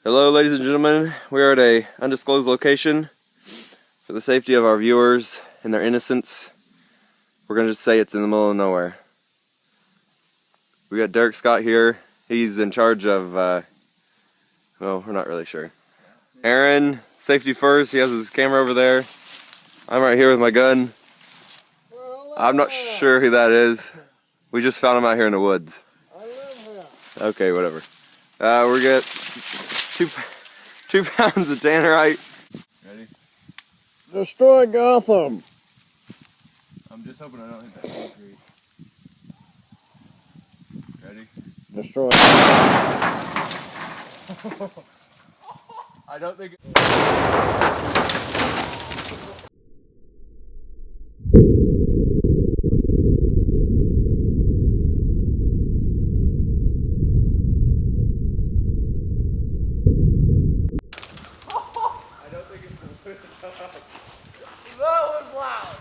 Hello ladies and gentlemen, we are at a undisclosed location. For the safety of our viewers and their innocence, we're going to just say it's in the middle of nowhere. We got Derek Scott here. He's in charge of, well, we're not really sure. Aaron, safety first, he has his camera over there. I'm right here with my gun. I'm not sure who that is. We just found him out here in the woods. I live here. Okay, whatever. We got 2 pounds of Tannerite. Ready? Destroy Gotham. I'm just hoping I don't hit that concrete. Ready? Destroy. I don't think. That was loud.